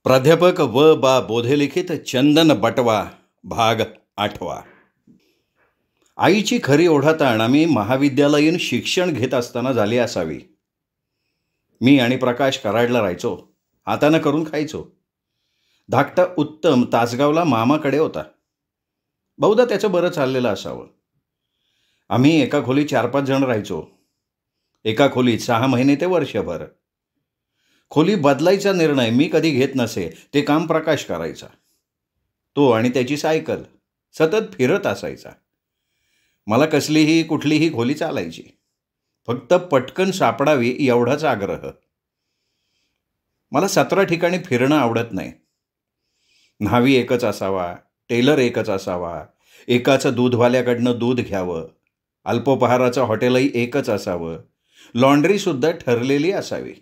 प्राध्यापक व बा बोधेलिखित चंदन बटवा भाग 8. आईची खरी ओढाताण आम्ही महाविद्यालयीन शिक्षण घेत असताना झाली असावी. मी आणि प्रकाश कराडला राहायचो. हातानं करून खायचो. धाकटा उत्तम तासगावला मामाकडे होता. बहुधा त्याचं बरं चाललेलं असावं. आम्ही एका खोलीत 4-5 जण राहायचो. एका खोलीत 6 महिने ते वर्षभर. खोली बदलायचा निर्णय मी कधी घेत नसे, ते काम प्रकाश करायचा. तो आणि त्याची सायकल सतत फिरत असायचा. मला कुठलीही खोली चालायची, फक्त पटकन सापडावी एवढाच आग्रह. मला 17 ठिकाणी फिरणं आवडत नाही. न्हावी एकच असावा, टेलर एकच असावा, एकाचं दूधवाल्याकडनं दूध घ्यावं, अल्पोपहाराचं हॉटेलही एकच असावं, लॉन्ड्रीसुद्धा ठरलेली असावी.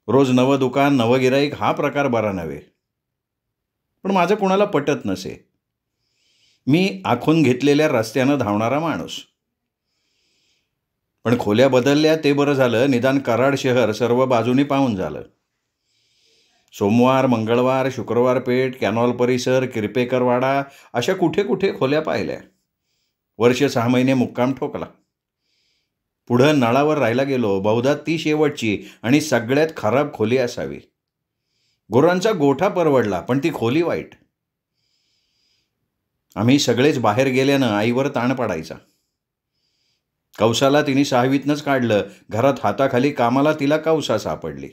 रोज नवं दुकान, नवं गिराईक हा प्रकार बरा नव्हे. पण माझं कुणाला पटत नसे. मी आखून घेतलेल्या रस्त्यानं धावणारा माणूस. पण खोल्या बदलल्या ते बरं झालं. निदान कराड शहर सर्व बाजूनी पाहून झालं. सोमवार, मंगळवार, शुक्रवार पेठ, कॅनॉल परिसर, किरपेकरवाडा अशा कुठे कुठे खोल्या पाहिल्या. वर्ष 6 महिने मुक्काम ठोकला. पुढं नळावर राहायला गेलो. बहुधा ती शेवटची आणि सगळ्यात खराब खोली असावी. गुरांचा गोठा परवडला, पण ती खोली वाईट. आम्ही सगळेच बाहेर गेल्यानं आईवर ताण पडायचा. कौसाला तिने 6वीतनंच काढलं. घरात हाताखाली कामाला तिला कौसा सापडली.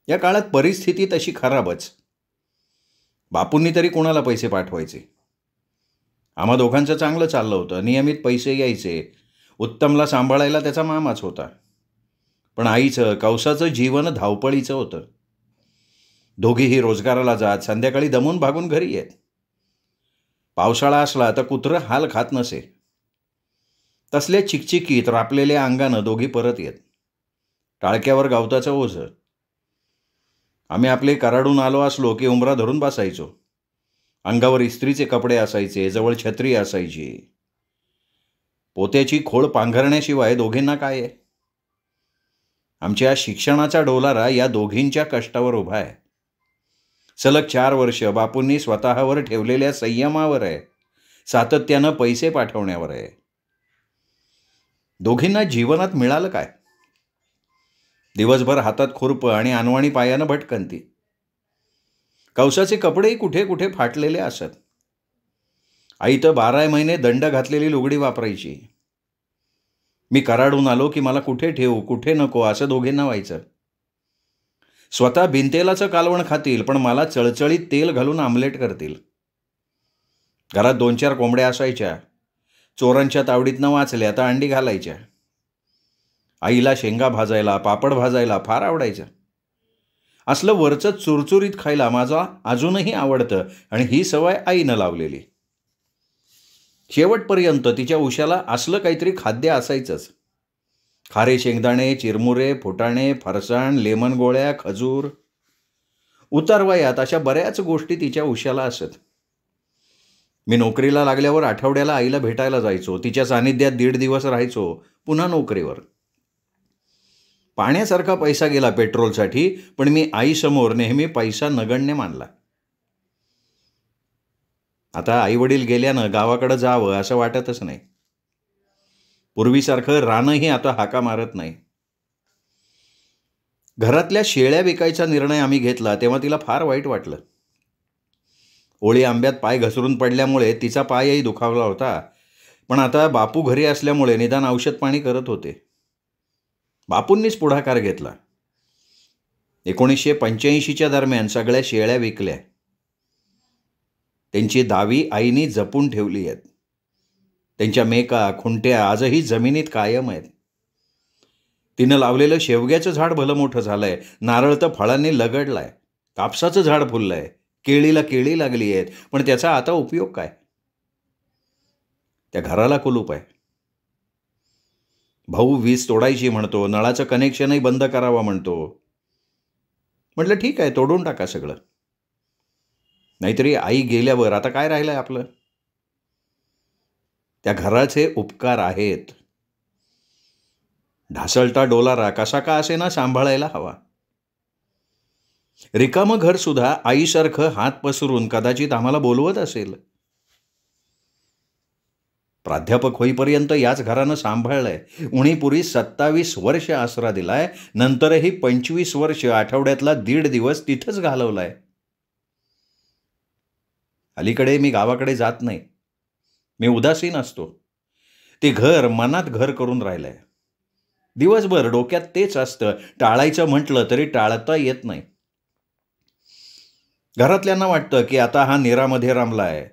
या काळात परिस्थिती तशी खराबच. बापूंनी तरी कोणाला पैसे पाठवायचे? आम्हा दोघांचं चांगलं चाललं होतं. नियमित पैसे यायचे. उत्तमला सांभाळायला त्याचा मामाच होता. पण आईचं, कौसाचं जीवन धावपळीचं होतं. दोघीही रोजगाराला जात, संध्याकाळी दमून भागून घरी येत. पावसाळा असला तर कुत्रं हाल खात नसे. तसल्या चिकचिकीत रापलेल्या अंगानं दोघी परत येत. टाळक्यावर गवताचं ओझं. आम्ही आपले कराडून आलो असलो की उंबरा धरून बसायचो. अंगावर इस्त्रीचे कपडे असायचे, जवळ छत्री असायची. पोत्याची खोळ पांघरण्याशिवाय दोघींना काय आहे? आमच्या शिक्षणाचा डोलारा या दोघींच्या कष्टावर उभा आहे. सलग 4 वर्ष बापूंनी स्वतःवर ठेवलेल्या संयमावर आहे. सातत्यानं पैसे पाठवण्यावर आहे. दोघींना जीवनात मिळालं काय? दिवसभर हातात खुरपं आणि अनवाणी पायानं भटकंती. कौसाचे कपडेही कुठे कुठे फाटलेले असत. आई तर 12 महिने दंड घातलेली लुगडी वापरायची. मी कराडून आलो की मला कुठे ठेवू, कुठे नको असं दोघींना व्हायचं. स्वतः बिनतेलाचं कालवण खातील, पण मला चळचळीत तेल घालून आमलेट करतील. घरात 2-4 कोंबड्या असायच्या. चोरांच्या तावडीतनं वाचल्या तर अंडी घालायच्या. आईला शेंगा भाजायला, पापड भाजायला फार आवडायचं. असलं वरचं चुरचुरीत खायला माझा अजूनही आवडतं आणि ही सवय आईनं लावलेली. शेवटपर्यंत तिच्या उशाला असलं काहीतरी खाद्य असायचंच. खारे शेंगदाणे, चिरमुरे, फुटाणे, फरसाण, लेमन गोळ्या, खजूर. उतारवयात अशा बऱ्याच गोष्टी तिच्या उशाला असत. मी नोकरीला लागल्यावर आठवड्याला आईला भेटायला जायचो. तिच्या सानिध्यात 1.5 दिवस राहायचो. पुन्हा नोकरीवर. पाण्यासारखा पैसा गेला पेट्रोलसाठी, पण मी आईसमोर नेहमी पैसा नगण्य मानला. आता आईवडील गेल्यानं गावाकडं जावं असं वाटतच नाही. पूर्वीसारखं रानही आता हाका मारत नाही. घरातल्या शेळ्या विकायचा निर्णय आम्ही घेतला तेव्हा तिला फार वाईट वाटलं. ओळी आंब्यात पाय घसरून पडल्यामुळे तिचा पायही दुखावला होता. पण आता बापू घरी असल्यामुळे निदान औषध पाणी करत होते. बापूंनीच पुढाकार घेतला. 1985च्या दरम्यान सगळ्या शेळ्या विकल्या. त्यांची दावी आईनी जपून ठेवली आहेत. त्यांच्या मेका, खुंट्या आजही जमिनीत कायम आहेत. तिनं लावलेलं शेवग्याचं झाड भलं मोठं झालंय. नारळ तर फळांनी लगडलाय. कापसाचं झाड फुललंय. केळीला केळी लागली आहेत. पण त्याचा आता उपयोग काय? त्या घराला कुलूप आहे. भाऊ वीज तोडायची म्हणतो. नळाचं कनेक्शनही बंद करावं म्हणतो. म्हटलं ठीक आहे, तोडून टाका सगळं. नाहीतरी आई गेल्यावर आता काय राहिलंय आपलं? त्या घराचे उपकार आहेत. ढासळता डोलारा कसा का असेना सांभाळायला हवा. रिकामं घरसुद्धा आईसारखं हात पसरून कदाचित आम्हाला बोलवत असेल. प्राध्यापक होईपर्यंत याच घरानं सांभाळलंय. उणीपुरी 27 वर्ष आसरा दिलाय. नंतरही 25 वर्ष आठवड्यातला 1.5 दिवस तिथंच घालवलाय. अलीकडे मी गावाकडे जात नाही. मी उदासीन असतो. ते घर मनात घर करून राहिलंय. दिवसभर डोक्यात तेच असतं. टाळायचं म्हटलं तरी टाळता येत नाही. घरातल्यांना वाटतं की आता हा निरामध्ये रमलाय.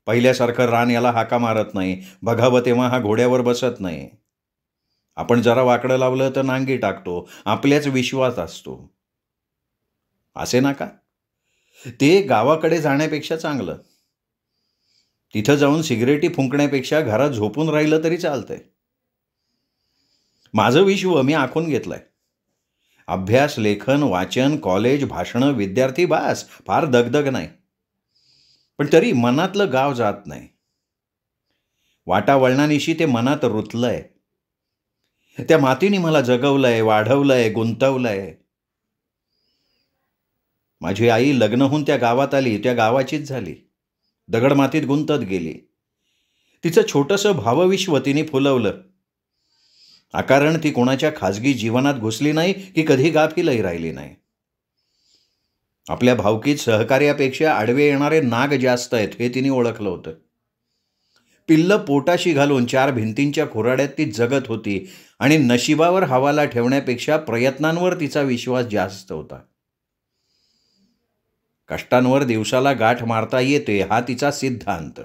पहिल्यासारखं रान याला हाका मारत नाही. बघावं तेव्हा हा घोड्यावर बसत नाही. आपण जरा वाकडं लावलं तर नांगी टाकतो. आपल्याच विश्वास असतो. असे नका. ते गावाकडे जाण्यापेक्षा चांगलं. तिथं जाऊन सिगरेटी फुंकण्यापेक्षा घरात झोपून राहिलं तरी चालतंय. माझं विश्व मी आखून घेतलंय. अभ्यास, लेखन, वाचन, कॉलेज, भाषणं, विद्यार्थी, बास, फार दगदग नाही. पण तरी मनातलं गाव जात नाही. वाटावळणानिशी ते मनात रुतलंय. त्या मातीने मला जगवलंय, वाढवलंय, गुंतवलंय. माझी आई लग्न होऊन त्या गावात आली, त्या गावाचीच झाली. दगडमातीत गुंतत गेली. तिचं छोटंसं भावविश्व तिने फुलवलं. अकारण ती कोणाच्या खाजगी जीवनात घुसली नाही की कधी गाफीलही राहिली नाही. आपल्या भावकीत सहकार्यापेक्षा आडवे येणारे नाग जास्त आहेत हे तिने ओळखलं होतं. पिल्लं पोटाशी घालून 4 भिंतींच्या खुराड्यात ती जगत होती आणि नशिबावर हवाला ठेवण्यापेक्षा प्रयत्नांवर तिचा विश्वास जास्त होता. कष्टांवर दिवसाला गाठ मारता येते हा तिचा सिद्धांत.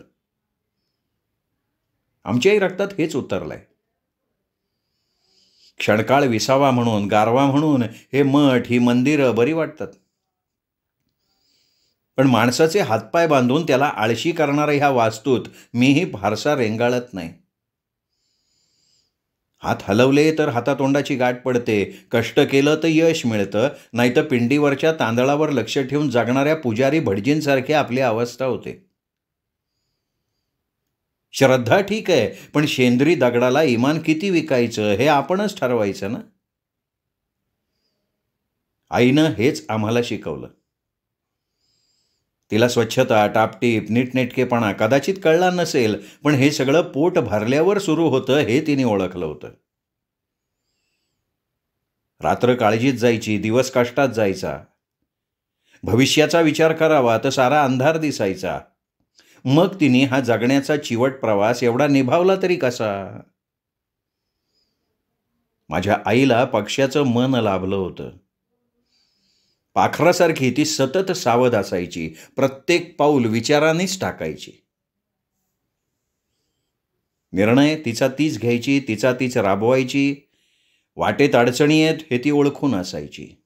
आमच्याही रक्तात हेच उतरलंय. क्षणकाळ विसावा म्हणून, गारवा म्हणून हे मठ, ही मंदिरं बरी वाटतात. पण माणसाचे हातपाय बांधून त्याला आळशी करणाऱ्या ह्या वास्तूत मीही फारसा रेंगाळत नाही. हात हलवले तर हातातोंडाची गाठ पडते. कष्ट केलं तर यश मिळतं. नाहीतर पिंडीवरच्या तांदळावर लक्ष ठेवून जगणाऱ्या पुजारी भटजींसारखी आपली अवस्था होते. श्रद्धा ठीक आहे, पण शेंद्री दगडाला इमान किती विकायचं हे आपणच ठरवायचं ना. आईनं हेच आम्हाला शिकवलं. तिला स्वच्छता, टापटीप, नीटनेटकेपणा कदाचित कळला नसेल, पण हे सगळं पोट भरल्यावर सुरू होतं हे तिने ओळखलं होतं. रात्र काळजीत जायची, दिवस कष्टात जायचा. भविष्याचा विचार करावा तर सारा अंधार दिसायचा. मग तिने हा जगण्याचा चिवट प्रवास एवढा निभावला तरी कसा? माझ्या आईला पक्ष्याचं मन लाभलं होतं. पाखरासारखी ती सतत सावध असायची. प्रत्येक पाऊल विचारानेच टाकायची. निर्णय तिचा तीच घ्यायची, तिचा तीच राबवायची. वाटेत अडचणी आहेत हे ती ओळखून असायची.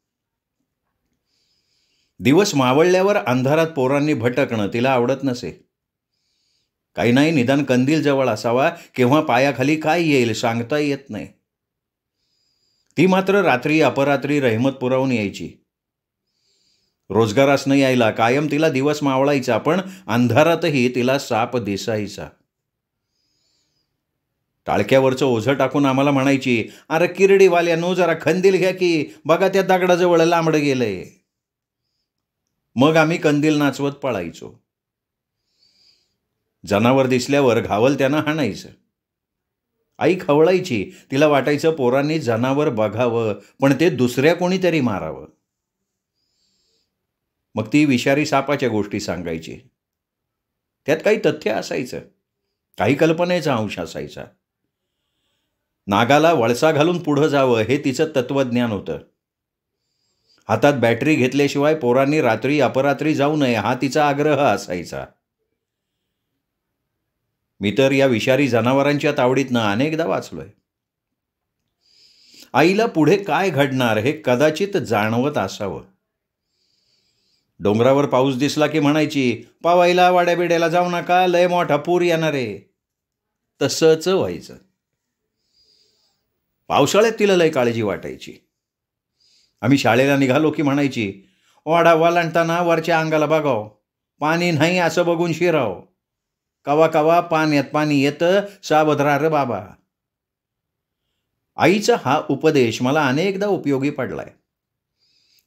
दिवस मावळल्यावर अंधारात पोरांनी भटकणं तिला आवडत नसे. काही नाही, निदान कंदील जवळ असावा. केव्हा पायाखाली काय येईल सांगता येत नाही. ती मात्र रात्री अपरात्री रहमत पुरवून यायची. रोजगारास न यायला कायम तिला दिवस मावळायचा, पण अंधारातही तिला साप दिसायचा. टाळक्यावरचं ओझं टाकून आम्हाला म्हणायची, अरे किरडीवाल्यानो जरा खंदील घ्या की, बघा त्या दगडाजवळ लांबडं गेलंय. मग आम्ही कंदील नाचवत पळायचो. जनावर दिसल्यावर घावल त्यानं हाणायचं. आई खवळायची. तिला वाटायचं पोरांनी जनावर बघावं, पण ते दुसऱ्या कोणीतरी मारावं. मग ती विषारी सापाच्या गोष्टी सांगायची. त्यात काही तथ्य असायचं, काही कल्पनेचा अंश असायचा. नागाला वळसा घालून पुढं जावं हे तिचं तत्वज्ञान होतं. हातात बॅटरी घेतल्याशिवाय पोरांनी रात्री अपरात्री जाऊ नये हा तिचा आग्रह असायचा. मी तर या विषारी जनावरांच्या तावडीतनं अनेकदा वाचलोय. आईला पुढे काय घडणार हे कदाचित जाणवत असावं. डोंगरावर पाऊस दिसला की म्हणायची, पावायला वाड्याबिड्याला जाऊ नका, लय मोठा पूर येणार आहे. तसंच व्हायचं. पावसाळ्यात तिला लय काळजी वाटायची. आम्ही शाळेला निघालो की म्हणायची, ओढा वालांटताना वरच्या अंगाला बघाव, पाणी नाही असं बघून शिराव. कवा कवा पाण्यात पाणी येतं, सावध राहा रे बाबा. आईचा हा उपदेश मला अनेकदा उपयोगी पडलाय.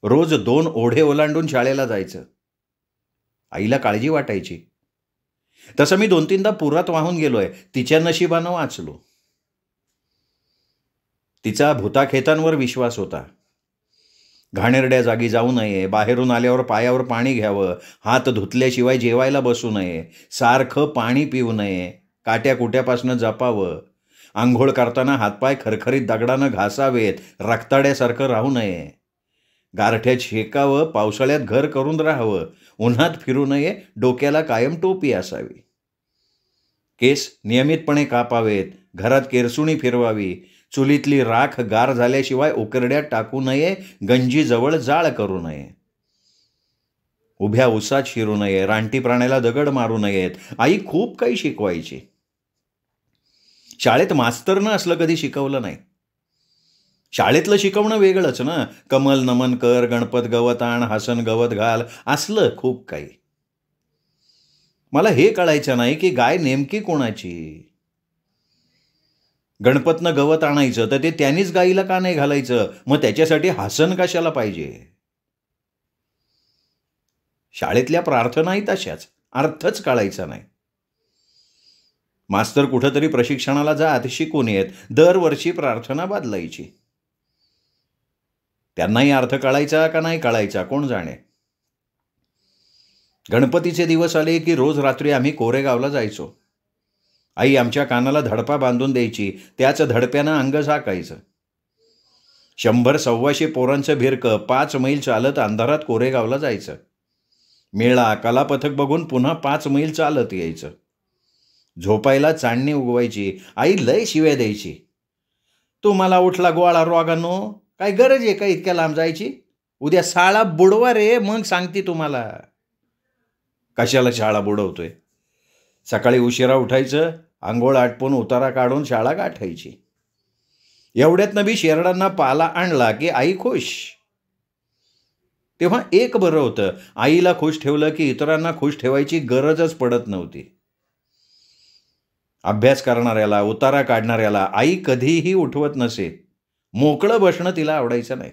रोज 2 ओढे ओलांडून शाळेला जायचं. आईला काळजी वाटायची. तसं मी 2-3दा पुरात वाहून गेलोय. तिच्या नशिबानं वाचलो. तिचा भुताखेतांवर विश्वास होता. घाणेरड्या जागी जाऊ नये, बाहेरून आल्यावर पायावर पाणी घ्यावं, हात धुतल्याशिवाय जेवायला बसू नये, सारखं पाणी पिऊ नये, काट्याकुट्यापासनं जपावं, आंघोळ करताना हातपाय खरखरीत दगडानं घासावेत, रक्ताड्यासारखं राहू नये, गारठ्यात शेकावं, पावसाळ्यात घर करून राहावं, उन्हात फिरू नये, डोक्याला कायम टोपी असावी, केस नियमितपणे कापावेत, घरात केरसुणी फिरवावी, चुलीतली राख गार झाल्याशिवाय उकरड्यात टाकू नये, गंजीजवळ जाळ करू नये, उभ्या उसात शिरू नये, रानटी प्राण्याला दगड मारू नयेत. आई खूप काही शिकवायची. शाळेत मास्तरनं असलं कधी शिकवलं नाही. शाळेतलं शिकवणं वेगळंच ना. कमल नमन कर, गणपत गवत आण, हसन गवत घाल, असलं खूप काही. मला हे कळायचं नाही की गाय नेमकी कोणाची. गणपतनं गवत आणायचं तर ते त्यांनीच गाईला का नाही घालायचं? मग त्याच्यासाठी हसन कशाला पाहिजे? शाळेतल्या प्रार्थनाही तशाच. अर्थच कळायचा नाही. मास्तर कुठंतरी प्रशिक्षणाला जात, शिकून येत, दरवर्षी प्रार्थना बदलायची. त्यांनाही अर्थ कळायचा का नाही कळायचा कोण जाणे. गणपतीचे दिवस आले की रोज रात्री आम्ही कोरेगावला जायचो. आई आमच्या कानाला धडपा बांधून द्यायची. त्याच धडप्यानं अंग झाकायचं. 100-125 पोरांचं भिरकं 5 मैल चालत अंधारात कोरेगावला जायचं. मेळा कलापथक बघून पुन्हा 5 मैल चालत यायचं. झोपायला चांदणी उगवायची. आई लय शिव्या द्यायची. तू मला उठला गोळा रोगानो, काय गरज आहे का इतक्या लांब जायची? उद्या शाळा बुडवा रे, मग सांगते तुम्हाला. कशाला शाळा बुडवतोय? सकाळी उशिरा उठायचं, आंघोळ आटपून उतारा काढून शाळा गाठायची. एवढ्यातनं बी शेरडांना पाला आणला की आई खुश. तेव्हा एक बरं होतं, आईला खुश ठेवलं की इतरांना खुश ठेवायची गरजच पडत नव्हती. अभ्यास करणाऱ्याला, उतारा काढणाऱ्याला आई कधीही उठवत नसे. मोकळं बसणं तिला आवडायचं नाही.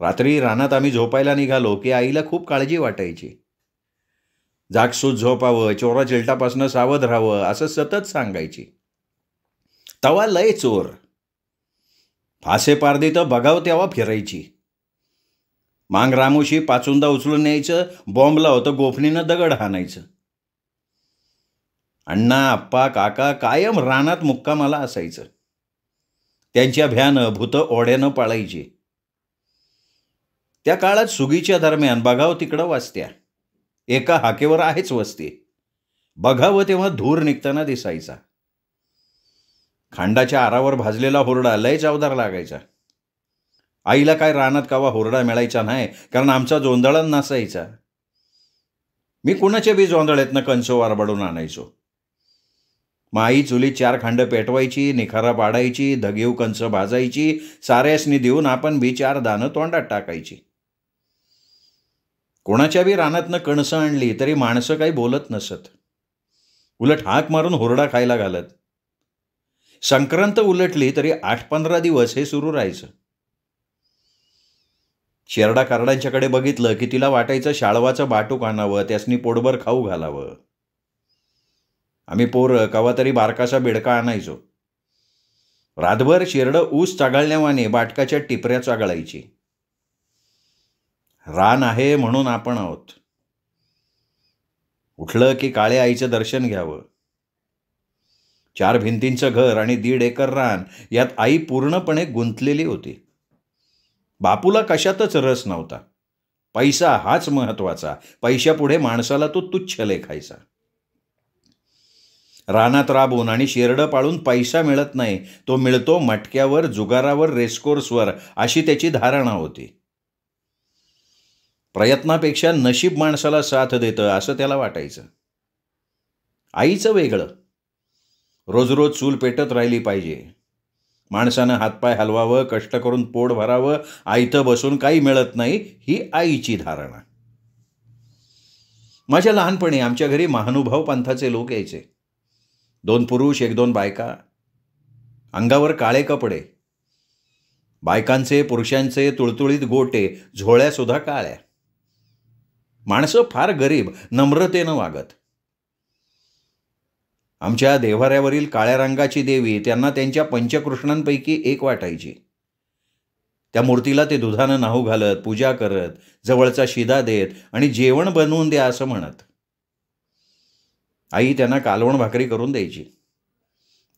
रात्री रानात आम्ही झोपायला निघालो की आईला खूप काळजी वाटायची. जागसूत झोपावं, चोरा चिलटापासनं सावध राहावं असं सतत सांगायची. तवा लय चोर. फासे पारदी तर बघाव तेव्हा फिरायची. मांग रामोशी पाचुंदा उचलून न्यायचं, बॉम्बला होतं गोफणीनं दगड हाणायचं. अण्णा, आप्पा, काका कायम रानात मुक्कामाला असायचं. त्यांच्या भ्यानं भूतं ओढ्यानं पाळायची. त्या काळात सुगीच्या दरम्यान बघाव तिकडं वस्त्या. एका हाकेवर आहेच वस्ती. बघावं तेव्हा धूर निघताना दिसायचा. खांडाच्या आरावर भाजलेला हुरडा लय चवदार लागायचा. आईला काय रानात कावा हुरडा मिळायचा नाही, कारण आमचा जोंधळा नसायचा. मी कुणाच्या बी जोंधळ्यातनं कंच वारबडून आणायचो. मग आई चुलीत 4 खांड पेटवायची, निखारा पाडायची, धगीव कंच भाजायची, साऱ्यासनी देऊन आपण बी 4 दाणं तोंडात टाकायची. कोणाच्या बी रानातनं कणसं आणली तरी माणसं काही बोलत नसत. उलट हाक मारून हुरडा खायला घालत. संक्रांत उलटली तरी 8-15 दिवस हे सुरू राहायचं. शेरडा कारडांच्याकडे बघितलं की तिला वाटायचं शाळवाचं बाटूक आणावं, त्यासनी पोटभर खाऊ घालावं. आम्ही पोरं कवा तरी बारकासा बेडका आणायचो. रातभर शेरडं ऊस चागळण्यावाने बाटकाच्या टिपऱ्या चागळायची. रान आहे म्हणून आपण आहोत. उठलं की काळ्या आईचं दर्शन घ्यावं. 4 भिंतींचं घर आणि 1.5 एकर रान यात आई पूर्णपणे गुंतलेली होती. बापूला कशातच रस नव्हता. पैसा हाच महत्वाचा. पैशापुढे माणसाला तो तुच्छ लेखायचा. रानात राबून आणि शेरडं पाळून पैसा मिळत नाही, तो मिळतो मटक्यावर, जुगारावर, रेसकोर्सवर, अशी त्याची धारणा होती. प्रयत्नापेक्षा नशीब माणसाला साथ देतं असं त्याला वाटायचं. आईचं वेगळं. रोज रोज चूल पेटत राहिली पाहिजे. माणसानं हातपाय हलवावं, कष्ट करून पोट भरावं, आयतं बसून काही मिळत नाही, ही आईची धारणा. माझ्या लहानपणी आमच्या घरी महानुभाव पंथाचे लोक यायचे. 2 पुरुष 1-2 बायका. अंगावर काळे कपडे. बायकांचे पुरुषांचे तुळतुळीत गोटे, झोळ्यासुद्धा काळ्या. माणसं फार गरीब, नम्रतेनं वागत. आमच्या देव्हाऱ्यावरील काळ्या रंगाची देवी त्यांना त्यांच्या पंचकृष्णांपैकी एक वाटायची. त्या मूर्तीला ते दुधानं न्हाऊ घालत, पूजा करत, जवळचा शिदा देत आणि जेवण बनवून द्या असं म्हणत. आई त्यांना कालवण भाकरी करून द्यायची.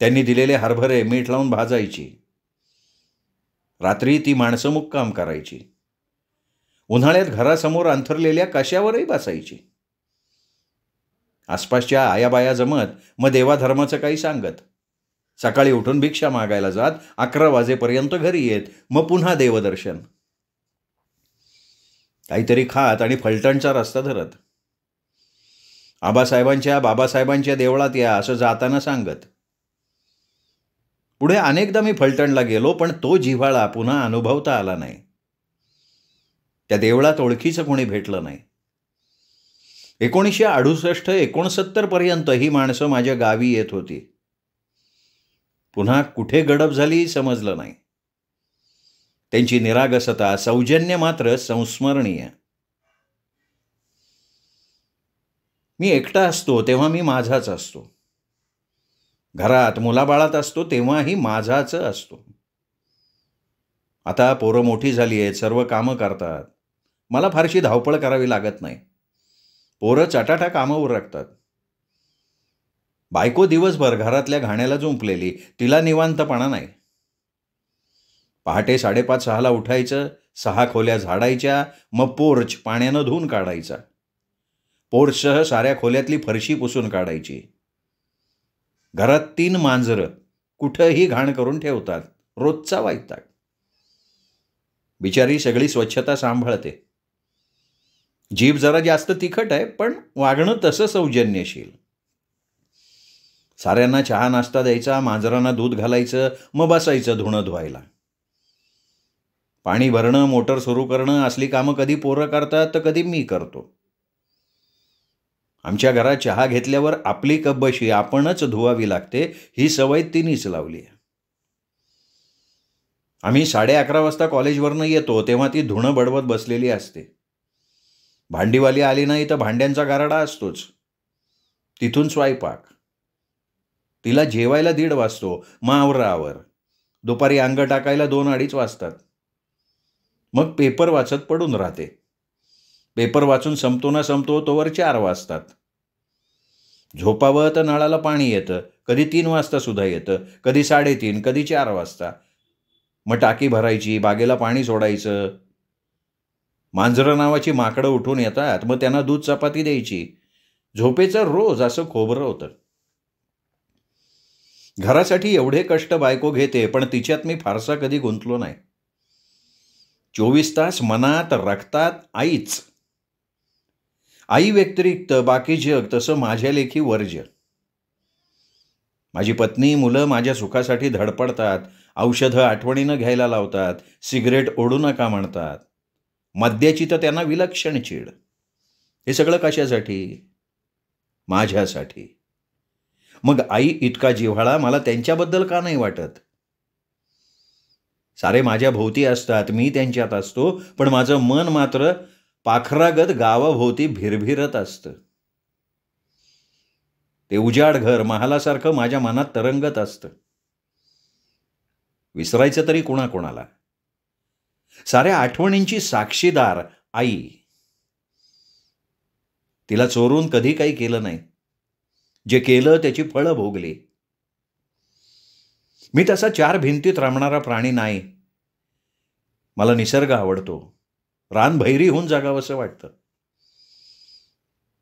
त्यांनी दिलेले हरभरे मीठ लावून भाजायची. रात्री ती माणसं मुक्काम करायची. उन्हाळ्यात घरासमोर अंथरलेल्या कशावरही बसायची. आसपासच्या आयाबाया जमत, मग देवाधर्माचं काही सांगत. सकाळी उठून भिक्षा मागायला जात, 11 वाजेपर्यंत घरी येत, मग पुन्हा देवदर्शन. काहीतरी खात आणि फलटणचा रस्ता धरत. आबासाहेबांच्या बाबासाहेबांच्या देवळात या असं जाताना सांगत. पुढे अनेकदा मी फलटणला गेलो, पण तो जिव्हाळा पुन्हा अनुभवता आला नाही. त्या देवळात ओळखीचं कोणी भेटलं नाही. 1968-69 पर्यंत ही माणसं माझ्या गावी येत होती. पुन्हा कुठे गडप झाली समजलं नाही. त्यांची निरागसता, सौजन्य मात्र संस्मरणीय. मी एकटा असतो तेव्हा मी माझाच असतो. घरात मुलाबाळात असतो तेव्हाही माझाच असतो. आता पोरं मोठी झाली आहेत, सर्व कामं करतात. मला फारशी धावपळ करावी लागत नाही. पोरं चटाटा कामं उरकतात. बायको दिवसभर घरातल्या घाण्याला जुंपलेली, तिला निवांतपणा नाही. पहाटे 5:30-6ला उठायचं, 6 खोल्या झाडायच्या, मग पोर्च पाण्यानं धुवून काढायचा. पोर्चसह साऱ्या खोल्यातली फरशी पुसून काढायची. घरात 3 मांजरं कुठंही घाण करून ठेवतात, रोजचा वैताग. बिचारी सगळी स्वच्छता सांभाळते. जीभ जरा जास्त तिखट आहे, पण वागणं तसं सौजन्यशील. साऱ्यांना चहा नाश्ता द्यायचा, मांजरांना दूध घालायचं, मग बसायचं धुणं धुवायला. पाणी भरणं, मोटर सुरू करणं असली कामं कधी पोरं करतात तर कधी मी करतो. आमच्या घरात चहा घेतल्यावर आपली कपबशी आपणच धुवावी लागते, ही सवय तिनीच लावली आहे. आम्ही 11:30 वाजता कॉलेजवरनं येतो तेव्हा ती धुणं बडवत बसलेली असते. भांडीवाली आली नाही तर भांड्यांचा गारडा असतोच. तिथून स्वयंपाक. तिला जेवायला 1:30 वाजतो, मग आवरावर. दुपारी अंग टाकायला 2-2:30 वाजतात. मग पेपर वाचत पडून राहते. पेपर वाचून संपतो ना संपतो तोवर 4 वाजतात. झोपावं तर नळाला पाणी येतं, कधी 3 वाजता सुद्धा येतं, कधी 3:30, कधी 4 वाजता. मग टाकी भरायची, बागेला पाणी सोडायचं. मांजरं नावाची माकडं उठून येतात, मग त्यांना दूध चपाती द्यायची. झोपेचं रोज असं खोबरं होतं. घरासाठी एवढे कष्ट बायको घेते, पण तिच्यात मी फारसा कधी गुंतलो नाही. 24 तास मनात रक्तात आईच. आई व्यतिरिक्त बाकी जग तसं माझ्या लेखी वर्ज्य. माझी पत्नी, मुलं माझ्या सुखासाठी धडपडतात, औषधं आठवणीनं घ्यायला लावतात, सिगरेट ओढू नका म्हणतात. मद्याची तर त्यांना विलक्षण चीड. हे सगळं कशासाठी? माझ्यासाठी. मग आई इतका जिव्हाळा मला त्यांच्याबद्दल का नाही वाटत? सारे माझ्या भोवती असतात, मी त्यांच्यात असतो, पण माझं मन मात्र पाखरागत गावाभोवती भिरभिरत असतं. ते उजाड घर महालासारखं माझ्या मनात तरंगत असतं. विसरायचं तरी कोणाकोणाला? साऱ्या आठवणींची साक्षीदार आई. तिला चोरून कधी काही केलं नाही. जे केलं त्याची फळं भोगली. मी तसा 4 भिंतीत रमणारा प्राणी नाही. मला निसर्ग आवडतो. रानभैरी होऊन जगावंसं वाटतं.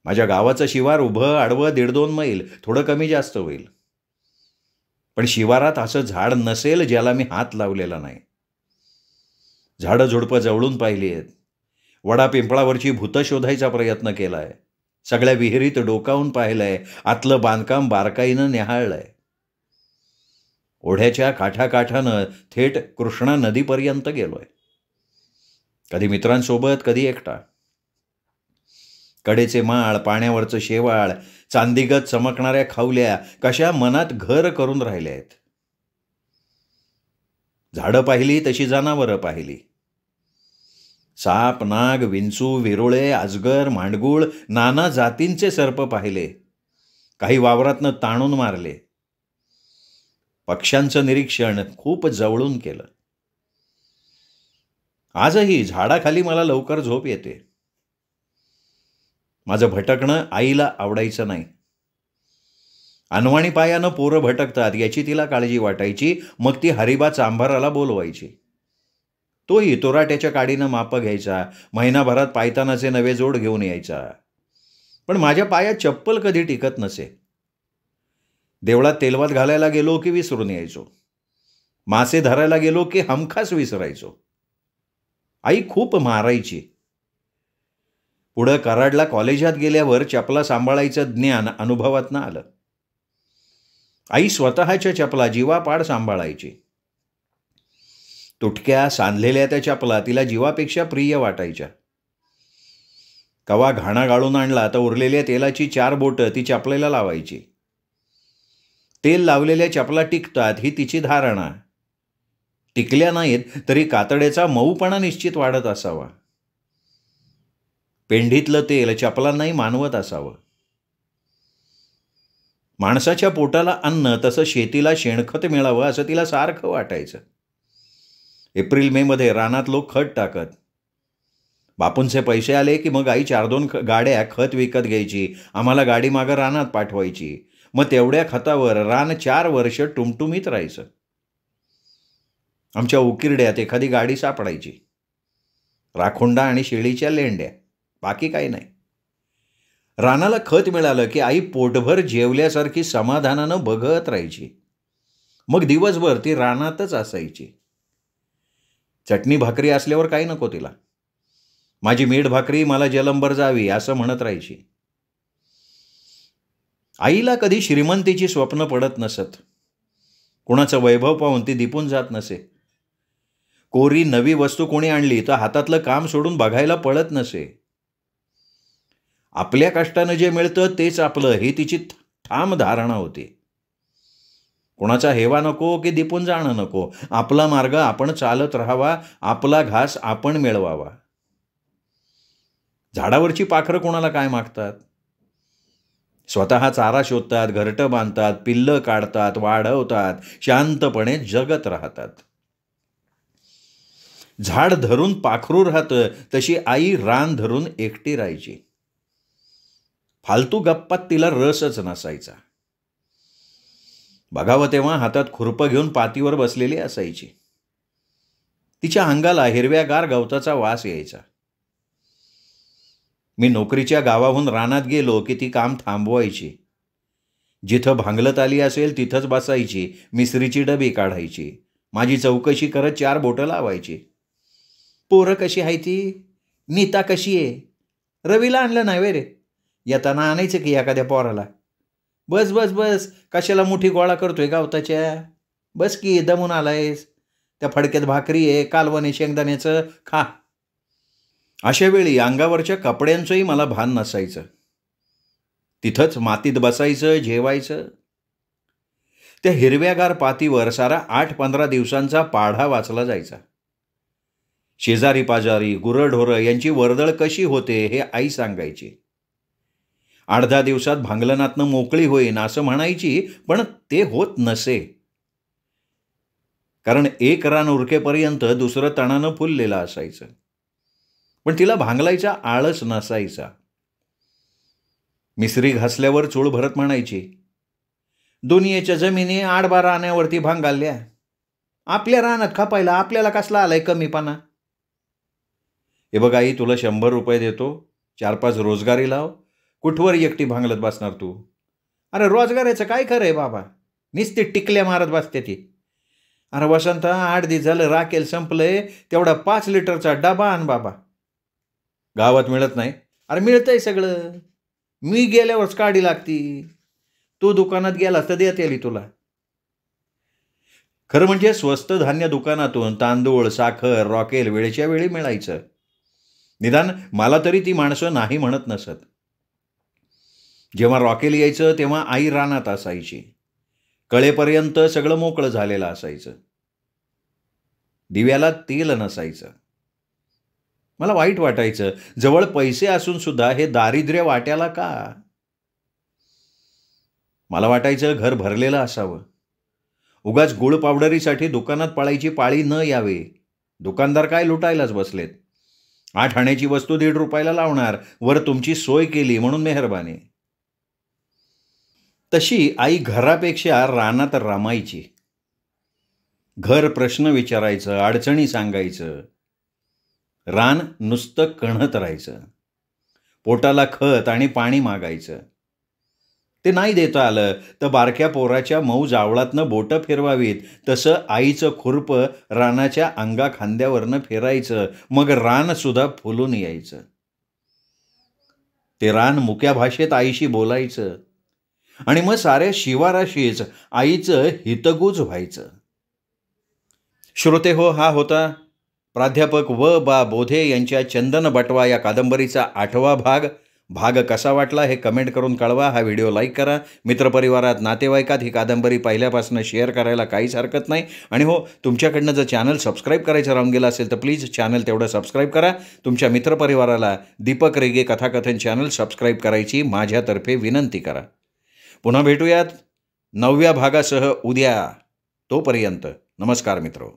माझ्या गावाचं शिवार उभं आडवं 1.5-2 मैल, थोडं कमी जास्त होईल. पण शिवारात असं झाड नसेल ज्याला मी हात लावलेला नाही. झाडं झुडपं जवळून पाहिली आहेत. वडा पिंपळावरची भूतं शोधायचा प्रयत्न केलाय. सगळ्या विहिरीत डोकावून पाहिलंय. आतलं बांधकाम बारकाईनं निहाळलंय. ओढ्याच्या काठाकाठानं थेट कृष्णा नदीपर्यंत गेलोय. कधी मित्रांसोबत, कधी एकटा. कडेचे माळ, पाण्यावरचं शेवाळ, चांदीगत चमकणाऱ्या खावल्या कशा मनात घर करून राहिल्या आहेत. झाडं पाहिली तशी जनावरं पाहिली. साप, नाग, विंचू, विरोळे, अजगर, मांडगूळ, नाना जातींचे सर्प पाहिले. काही वावरातनं ताणून मारले. पक्ष्यांचं निरीक्षण खूप जवळून केलं. आजही झाडाखाली मला लवकर झोप येते. माझं भटकणं आईला आवडायचं नाही. अनवाणी पायानं पोरं भटकतात याची तिला काळजी वाटायची. मग ती हरिबा चांभाराला बोलवायची. तोही तोराट्याच्या काडीनं मापं घ्यायचा. महिनाभरात पायतानाचे नवे जोड घेऊन यायचा. पण माझ्या पायात चप्पल कधी टिकत नसे. देवळात तेलवात घालायला गेलो की विसरून यायचो. मासे धरायला गेलो की हमखास विसरायचो. आई खूप मारायची. पुढं कराडला कॉलेजात गेल्यावर चपला सांभाळायचं ज्ञान अनुभवातनं आलं. आई स्वतःच्या चपला जीवापाड सांभाळायची. तुटक्या सांधलेल्या त्या चपला तिला जीवापेक्षा प्रिय वाटायच्या. कवा घाणा गाळून आणला तर उरलेल्या तेलाची 4 बोटं ती चपलेला लावायची. तेल लावलेल्या चपला टिकतात ही तिची धारणा. टिकल्या नाहीत तरी कातड्याचा मऊपणा निश्चित वाढत असावा. पेंढीतलं तेल चपलांनाही मानवत असावं. माणसाच्या पोटाला अन्न तसं शेतीला शेणखत मिळावं असं तिला सारखं वाटायचं. एप्रिल मे मध्ये रानात लोक खत टाकत. बापूंचे पैसे आले की मग आई 4-2 गाड्या खत विकत घ्यायची. आम्हाला गाडी मागं रानात पाठवायची. मग तेवढ्या खतावर रान 4 वर्ष टुमटुमीत राहायचं. आमच्या उकिरड्यात एखादी गाडी सापडायची. राखुंडा आणि शेळीच्या लेंड्या, बाकी काही नाही. रानाला खत मिळालं की आई पोटभर जेवल्यासारखी समाधानानं बघत राहायची. मग दिवसभर ती रानातच असायची. चटणी भाकरी असल्यावर काही नको तिला. माझी मीठ भाकरी मला जलंबर जावी असं म्हणत राहायची. आईला कधी श्रीमंतीची स्वप्न पडत नसत. कुणाचं वैभव पाहून ती दिपून जात नसे. कोरी नवी वस्तू कोणी आणली तर हातातलं काम सोडून बघायला पळत नसे. आपल्या कष्टानं जे मिळतं तेच आपलं ही तिची ठाम धारणा होती. कोणाचा हेवा नको की दिपून जाणं नको. आपला मार्ग आपण चालत राहावा. आपला घास आपण मिळवावा. झाडावरची पाखरं कोणाला काय मागतात? स्वतः चारा शोधतात, घरटं बांधतात, पिल्लं काढतात, वाढवतात, शांतपणे जगत राहतात. झाड धरून पाखरू राहतं तशी आई रान धरून एकटी राहायची. फालतू गप्पात तिला रसच नसायचा. बघावं तेव्हा हातात खुरपं घेऊन पातीवर बसलेली असायची. तिच्या अंगाला हिरव्यागार गवताचा वास यायचा. मी नोकरीच्या गावाहून रानात गेलो की ती काम थांबवायची. जिथं भांगलत आली असेल तिथंच बसायची. मिसरीची डबी काढायची. माझी चौकशी करत 4 बोटं लावायची. पोरं कशी आहे ती? नीता कशी आहे? रवीला आणलं नाही वे रे? येताना आणायचं की एखाद्या पोराला. बस बस बस, कशाला मुठी गोळा करतोय गावताच्या? बस की, दमून आलायस. त्या फडक्यात भाकरी आहे, कालवणे शेंगदाण्याचं खा. अशा वेळी अंगावरच्या कपड्यांचंही मला भान नसायचं. तिथंच मातीत बसायचं, जेवायचं. त्या हिरव्यागार पातीवर सारा 8-15 दिवसांचा पाढा वाचला जायचा. शेजारी पाजारी, गुरंढोरं यांची वर्दळ कशी होते हे आई सांगायची. 8-10 दिवसात भांगलनातनं मोकळी होईन असं म्हणायची, पण ते होत नसे. कारण एक रान उरकेपर्यंत दुसरं तणानं फुललेलं असायचं. पण तिला भांगलायचा आळस नसायचा. मिसरी घासल्यावर चूळ भरत म्हणायची, दुनियेच्या जमिनी 8-12 आण्यावरती भांगाल्या. आपल्या रानात खपायला आपल्याला कसला आलाय कमीपणा? हे बघ आई, तुला 100 रुपये देतो, 4-5 रोजगारी लाव. कुठवर एकटी भांगलत बसणार तू? अरे रोजगाराचं काय खरं आहे बाबा? नुसती टिकल्या मारत बसते ती. अरे वसंत, 8 दिवस झालं राखेल संपलंय, तेवढा 5 लिटरचा डबा आण बाबा. गावात मिळत नाही? अरे मिळतंय सगळं. मी गेल्यावरच काढी लागती. तू दुकानात गेला तर देता येईल तुला. खरं म्हणजे स्वस्त धान्य दुकानातून तांदूळ, साखर, रॉकेल वेळच्या वेळी मिळायचं. निदान मला तरी ती माणसं नाही म्हणत नसत. जेव्हा रॉकेल यायचं तेव्हा आई रानात असायची. कळेपर्यंत सगळं मोकळं झालेलं असायचं. दिव्याला तेल नसायचं. मला वाईट वाटायचं, जवळ पैसे असून सुद्धा हे दारिद्र्य वाट्याला का? मला वाटायचं घर भरलेलं असावं. उगाच गुळ पावडरीसाठी दुकानात पळायची पाळी न यावे. दुकानदार काय लुटायलाच बसलेत. 8 आण्याची वस्तू ₹1.5 लावणार, वर तुमची सोय केली म्हणून मेहरबानी. तशी आई घरापेक्षा रानात रमायची. घर प्रश्न विचारायचं, अडचणी सांगायचं. रान नुसतं कणत राहायचं. पोटाला खत आणि पाणी मागायचं. ते नाही देता आलं तर बारक्या पोराच्या मऊ जावळातनं बोटं फिरवावीत तसं आईचं खुरपं रानाच्या अंगा खांद्यावरनं फिरायचं. मग रान सुद्धा फुलून यायचं. ते रान मुक्या भाषेत आईशी बोलायचं आणि मग साऱ्या शिवाराशीच आईचं हितगुज व्हायचं. श्रोते हो, हा होता प्राध्यापक W.बा. बोधे यांच्या चंदन बटवा या कादंबरीचा 8वा भाग. भाग कसा वाटला हे कमेंट करून कळवा. हा व्हिडिओ लाईक करा. मित्रपरिवारात, नातेवाईकात ही कादंबरी पहिल्यापासून शेअर करायला काहीच हरकत नाही. आणि हो, तुमच्याकडनं जर चॅनल सबस्क्राईब करायचं राहून गेलं असेल तर प्लीज चॅनल तेवढं सबस्क्राईब करा. तुमच्या मित्रपरिवाराला दीपक रेगे कथाकथन चॅनल सबस्क्राईब करायची माझ्यातर्फे विनंती करा. पुन्हा भेटूयात 9व्या भागासह उद्या. तोपर्यंत नमस्कार मित्रो.